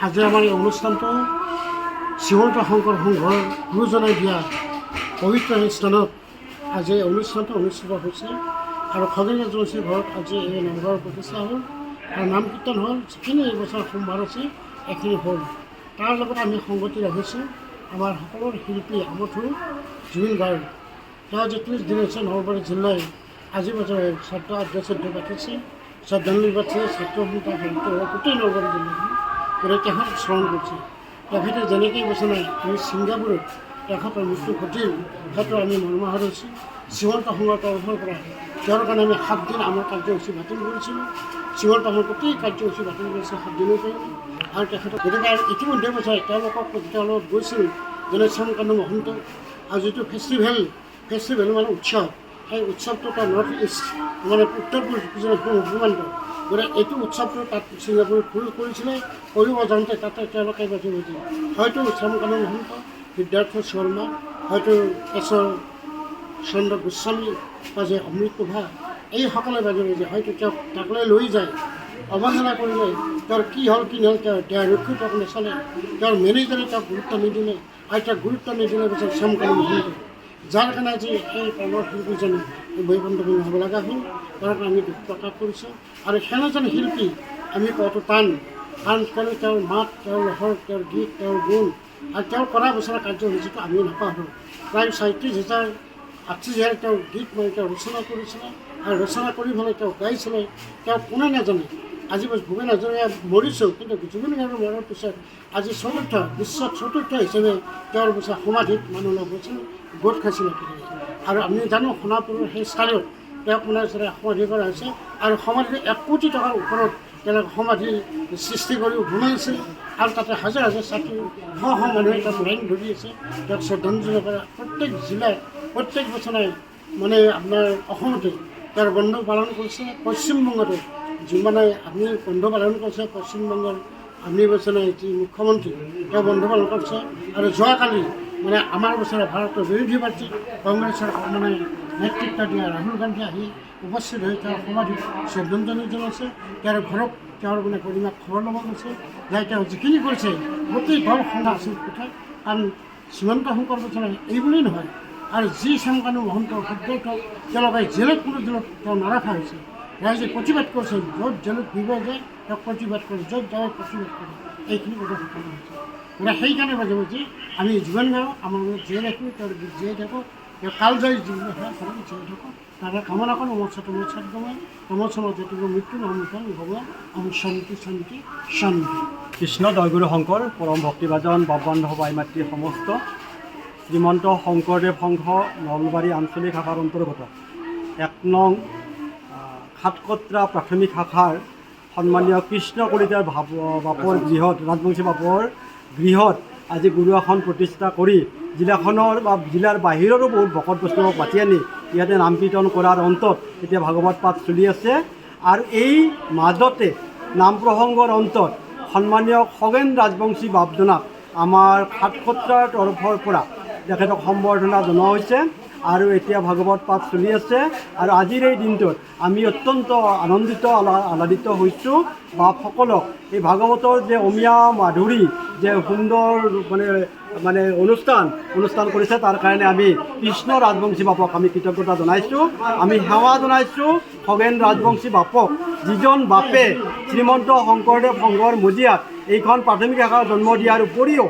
আজি আমাৰ এই অনুষ্ঠানটো শ্ৰীমন্ত শংকৰ সংঘৰ গুৰুজনাই দিয়া পবিত্ৰ স্থানত আজি এই অনুষ্ঠানটো অনুষ্ঠিত হৈছে আৰু খগেন ৰাজবংশীৰ ঘৰত আজি এই নামঘৰ প্ৰতিষ্ঠা হ'ল আৰু নাম কীৰ্তন হ'ল। যিখিনি এইবছৰ সোমবাৰ আছে এইখিনি হ'ল। তাৰ লগত আমি সংগতি ৰাখিছোঁ আমাৰ সকলো শিল্পী আমঠু জুবিন গাৰ্গ। তেওঁ আজি 30 দিন হৈছে নলবাৰী জিলাই আজি বছৰ ছাত্ৰ আদ্যশ্ৰদ্ধ পাতিছে, শ্ৰদ্ধাঞ্জলি পাতিছে, ছাত্ৰ সন্থা গোটেই নলবাৰী জিলাখন গতিকে তেখেতক স্মৰণ কৰিছে। তেখেতে যেনেকৈ বচনাই আমি ছিংগাপুৰত তেখেতৰ মৃত্যু ঘটিল, সেইটো আমি মৰ্মাহত হৈছোঁ। শ্ৰীমন্ত সংঘৰ তৰফৰ পৰা তেওঁৰ কাৰণে আমি 7 দিন আমাৰ কাৰ্যসূচী বাতিল কৰিছিলোঁ। শ্ৰীমন্ত সংঘৰ গোটেই কাৰ্যসূচী বাতিল কৰিছে 7 দিনৰ কাৰণে। আৰু তেখেতক গতিকে ইতিমধ্যে বছৰ তেওঁলোকক গৈছিল যেনে শ্যামকানু মহন্ত আৰু যিটো ফেষ্টিভেল মানে উৎসৱ, সেই উৎসৱটো তাৰ নৰ্থ ইষ্ট মানে উত্তৰ পূৰ্বাঞ্চল গতিকে এইটো উৎসৱটো তাত ছিংগাপুৰত কৰিছিলে। কৰিব যাওঁতে তাতে তেওঁলোকে বাজি গৈছিল হয়তো শ্যামকানু মহন্ত, সিদ্ধাৰ্থ শৰ্মা, হয়তো কেশৱ চন্দ্ৰ গোস্বামী বা যে অমৃত প্ৰভা এইসকলে বাজি গৈছে হয়তো তেওঁক তাকলৈ লৈ যায় অৱহেলা কৰিলে। তেওঁৰ কি হ'ল তেওঁ ৰক্ষিত নাচালে, তেওঁৰ মেনেজাৰে তেওঁক গুৰুত্ব নিদিলে আৰু তেওঁক গুৰুত্ব নিদিলে পিছত শ্যামকানু মহন্ত, যাৰ কাৰণে আজি এই প্ৰাণৰ শিল্পীজনে বৈবন্ধৱী হ'ব লগা হ'ল। তাৰ কাৰণে আমি দুখ প্ৰকাশ কৰিছোঁ আৰু সেনেজন শিল্পী আমি কোৱাটো টান, কাৰণ তেওঁৰ মাত, তেওঁৰ লহৰ, তেওঁৰ গীত, তেওঁৰ গুণ আৰু তেওঁৰ কৰা বছৰৰ কাৰ্যসূচীটো আমি নাপাহৰোঁ। প্ৰায় 37,000-38,000 তেওঁৰ গীত মই তেওঁ ৰচনা কৰিছিলে আৰু ৰচনা কৰি পেলাই তেওঁ গাইছিলে। তেওঁ কোনে নাজানে আজি ভূপেন হাজৰিকা মৰিছোঁ, কিন্তু জুবিন গাৰ্গৰ মৰাৰ পিছত আজি বিশ্বত চতুৰ্থ হিচাপে তেওঁৰ পিছত সমাধিত মানুহ লগ হৈছিল, গোট খাইছিলে। আৰু আমি জানো সোণাপুৰৰ সেই স্থানত তেওঁক মানে সমাধি কৰা হৈছে আৰু সমাধিত 1 কোটি টকাৰ ওপৰত তেওঁলোকে সমাধি সৃষ্টি কৰি বনাইছে আৰু তাতে হাজাৰ ছাত্ৰী শ মানুহে তাত লাইন ধৰি আছে তেওঁক শ্ৰদ্ধাঞ্জলি কৰা। প্ৰত্যেক জিলাত প্ৰত্যেক বছৰে মানে আপোনাৰ অসমতে তেওঁৰ বন্ধ পালন কৰিছে। পশ্চিমবংগতো যিমানে আপুনি বন্ধ পালন কৰিছে, পশ্চিমবংগৰ আপুনি বছৰে যি মুখ্যমন্ত্ৰী তেওঁ বন্ধ পালন কৰিছে। আৰু যোৱাকালি মানে আমাৰ বছৰে ভাৰতৰ বিৰোধী পাৰ্টী কংগ্ৰেছৰ মানে নেতৃত্ব দিয়া ৰাহুল গান্ধী আহি উপস্থিত হৈ তেওঁৰ সমাধিত শ্ৰদ্ধাঞ্জলি জনাইছে। তেওঁৰ ঘৰত তেওঁৰ মানে গৰিমাক খবৰ ল'ব গৈছে যে তেওঁ যিখিনি কৰিছে গোটেই দল সংঘা আছিল কথা। কাৰণ শ্ৰীমন্ত শংকৰ বছৰে এইবুলি নহয় আৰু যি শ্যামকানু মহন্ত সদ্যহক তেওঁলোকে জেলত কোনো জেলত তেওঁ নাৰাখা হৈছে। ৰাইজে প্ৰতিবাদ কৰিছে, য'ত জেলত দিব যায় তেওঁক প্ৰতিবাদ কৰে, য'ত যায় প্ৰতিবাদ কৰে, এইখিনি কথা সফল হৈছে। মানে সেইকাৰণে বাজে যে আমি জীৱন গাঁও আমাৰ লগত জীয়াই ৰাখোঁ, তেওঁৰ গীত জীয়াই থাকোঁ, তেওঁ কালজয়ী জীৱন জীয়াই থাকোঁ। তাৰে কামনা কৰোঁ মোৰ মৃত্যু নহমিত ভগৱান আমি শান্তি শান্তি শান্তি। কৃষ্ণ জয়গুৰু শংকৰ পৰম ভক্তিভাজন বাবান্ধৱ ভাই মাতৃ সমস্ত শ্ৰীমন্ত শংকৰদেৱ সংঘ নলবাৰী আঞ্চলিক শাখাৰ অন্তৰ্গত 1 নং সাতকত্ৰা প্ৰাথমিক শাখাৰ সন্মানীয় কৃষ্ণ কলিতাৰ বাপৰ গৃহত, ৰাজবংশী বাপৰ গৃহত আজি গুৰু আসন প্ৰতিষ্ঠা কৰি জিলাখনৰ বা জিলাৰ বাহিৰৰো বহুত ভকত বৈষ্ণৱক মাতি আনি ইয়াতে নাম কীৰ্তন কৰাৰ অন্তত এতিয়া ভাগৱত পাঠ চলি আছে। আৰু এই মাজতে নাম প্ৰসংগৰ অন্তত সন্মানীয় খগেন ৰাজবংশী বাপজনাক আমাৰ সাতসত্ৰাৰ তৰফৰ পৰা তেখেতক সম্বৰ্ধনা জনোৱা হৈছে আৰু এতিয়া ভাগৱত পাঠ চলি আছে। আৰু আজিৰ এই দিনটোত আমি অত্যন্ত আনন্দিত আহ্লাদিত হৈছোঁ বাপসকলক এই ভাগৱতৰ যে অমীয়া মাধুৰী যে সুন্দৰ মানে অনুষ্ঠান কৰিছে তাৰ কাৰণে আমি কৃষ্ণ ৰাজবংশী বাপক আমি কৃতজ্ঞতা জনাইছোঁ, আমি সেৱা জনাইছোঁ। খগেন ৰাজবংশী বাপক যিজন বাপে শ্ৰীমন্ত শংকৰদেৱ সংঘৰ মজিয়াত এইখন প্ৰাথমিক শাখাৰ জন্ম দিয়াৰ উপৰিও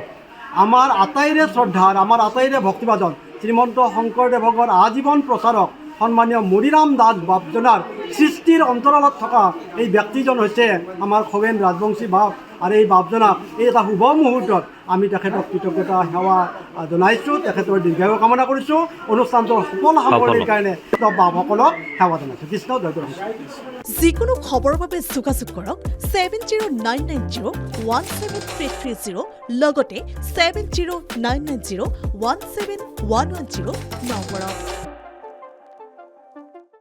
আমাৰ আটাইৰে শ্ৰদ্ধাৰ, আমাৰ আটাইৰে ভক্তিভাজন শ্ৰীমন্ত শংকৰদেৱৰ আজীৱন প্ৰচাৰক সন্মানীয় মৰিৰাম দাস বাপজনাৰ সৃষ্টিৰ অন্তৰালত থকা এই ব্যক্তিজন হৈছে আমাৰ খগেন ৰাজবংশী বাপ। আৰু এই বাপজনাক এই এটা শুভ মুহূৰ্তত আমি তেখেতক কৃতজ্ঞতা সেৱা জনাইছোঁ, তেখেতৰ দীৰ্ঘায়ু কামনা কৰিছোঁ। অনুষ্ঠানটোৰ সফল সামৰণিৰ কাৰণে বাপসকলক সেৱা জনাইছোঁ। কৃষ্ণ জয়গুৰু। যিকোনো খবৰৰ বাবে যোগাযোগ কৰক 7099017330 লগতে 7099017110 নম্বৰত।